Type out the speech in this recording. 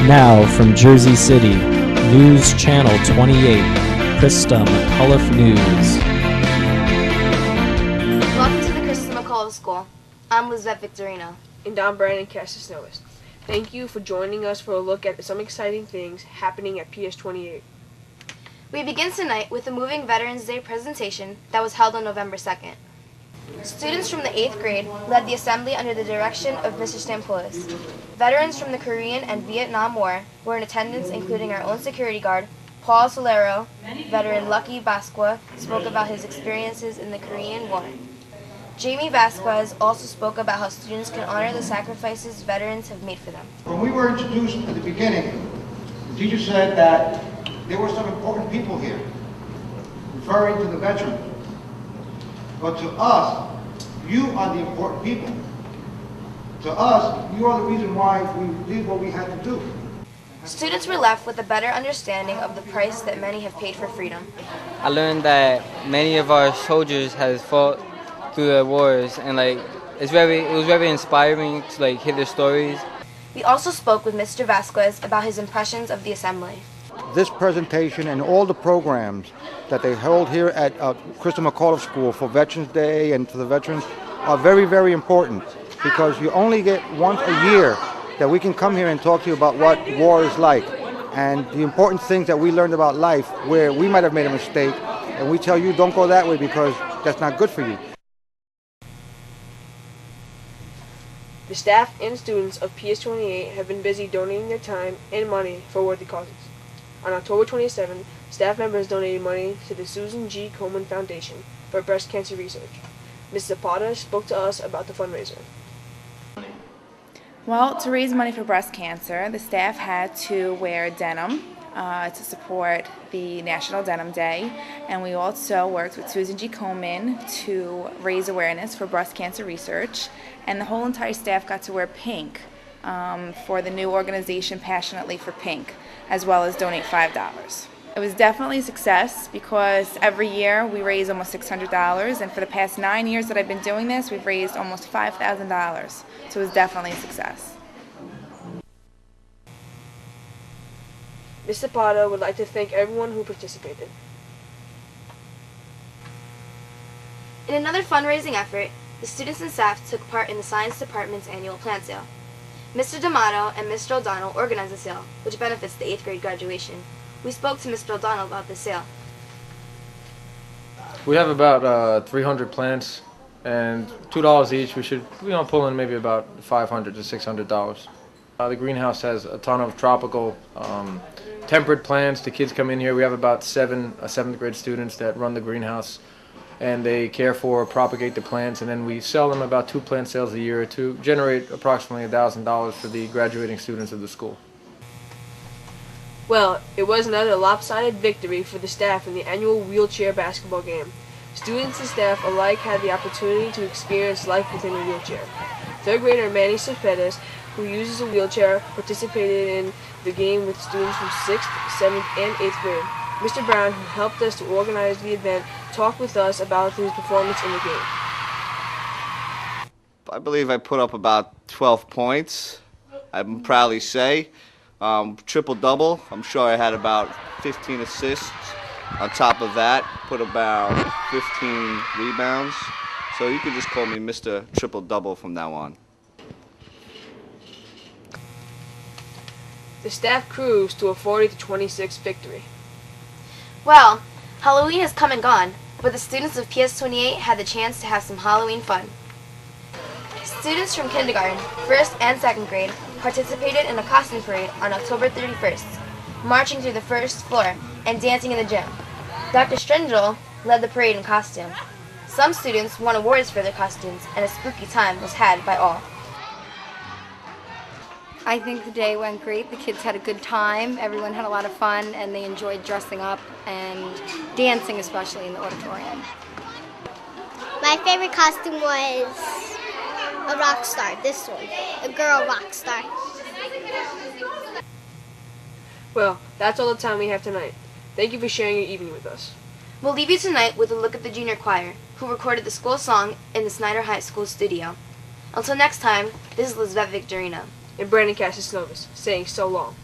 Now from Jersey City, News Channel 28, Krista McCullough News. Welcome to the Krista McCullough School. I'm Lizette Victorino. And I'm Brandon Cassis. Thank you for joining us for a look at some exciting things happening at PS28. We begin tonight with a moving Veterans Day presentation that was held on November 2nd. Students from the 8th grade led the assembly under the direction of Mr. Stampoulos. Veterans from the Korean and Vietnam War were in attendance, including our own security guard, Paul Solero. Veteran Lucky Basqua spoke about his experiences in the Korean War. Jamie Vasquez also spoke about how students can honor the sacrifices veterans have made for them. When we were introduced at the beginning, the teacher said that there were some important people here, referring to the veterans. But to us, you are the important people. To us, you are the reason why we did what we had to do. Students were left with a better understanding of the price that many have paid for freedom. I learned that many of our soldiers have fought through the wars, and it was very inspiring to hear their stories. We also spoke with Mr. Vasquez about his impressions of the assembly. This presentation and all the programs that they hold here at Krista McCullough School for Veterans Day and for the veterans are very, very important, because you only get once a year that we can come here and talk to you about what war is like and the important things that we learned about life where we might have made a mistake, and we tell you don't go that way because that's not good for you. The staff and students of PS28 have been busy donating their time and money for worthy causes. On October 27, staff members donated money to the Susan G. Komen Foundation for breast cancer research. Ms. Zapata spoke to us about the fundraiser. Well, to raise money for breast cancer, the staff had to wear denim to support the National Denim Day, and we also worked with Susan G. Komen to raise awareness for breast cancer research, and the whole entire staff got to wear pink for the new organization Passionately for Pink, as well as donate $5. It was definitely a success because every year we raise almost $600, and for the past 9 years that I've been doing this, we've raised almost $5,000. So it was definitely a success. Ms. Zapata would like to thank everyone who participated. In another fundraising effort, the students and staff took part in the Science Department's annual plant sale. Mr. D'Amato and Mr. O'Donnell organized the sale, which benefits the 8th grade graduation. We spoke to Mr. O'Donnell about the sale. We have about 300 plants, and $2 each. We should pull in maybe about $500 to $600. The greenhouse has a ton of tropical temperate plants. The kids come in here. We have about 7th grade students that run the greenhouse, and they care for, propagate the plants, and then we sell them about 2 plant sales a year to generate approximately $1,000 for the graduating students of the school. Well, it was another lopsided victory for the staff in the annual wheelchair basketball game. Students and staff alike had the opportunity to experience life within a wheelchair. 3rd grader Manny Cepedes, who uses a wheelchair, participated in the game with students from 6th, 7th, and 8th grade. Mr. Brown, who helped us to organize the event, talked with us about his performance in the game. I believe I put up about 12 points, I can proudly say. Triple-double. I'm sure I had about 15 assists. On top of that, put about 15 rebounds. So you can just call me Mr. Triple-double from now on. The staff cruised to a 40-26 victory. Well, Halloween has come and gone, but the students of PS28 had the chance to have some Halloween fun. Students from kindergarten, 1st and 2nd grade participated in a costume parade on October 31st, marching through the 1st floor and dancing in the gym. Dr. Strengel led the parade in costume. Some students won awards for their costumes, and a spooky time was had by all. I think the day went great. The kids had a good time. Everyone had a lot of fun, and they enjoyed dressing up and dancing, especially in the auditorium. My favorite costume was a rock star, this one, a girl rock star. Well, that's all the time we have tonight. Thank you for sharing your evening with us. We'll leave you tonight with a look at the junior choir, who recorded the school song in the Snyder High School studio. Until next time, this is Lizette Victorino. And Brandon Cassis saying so long.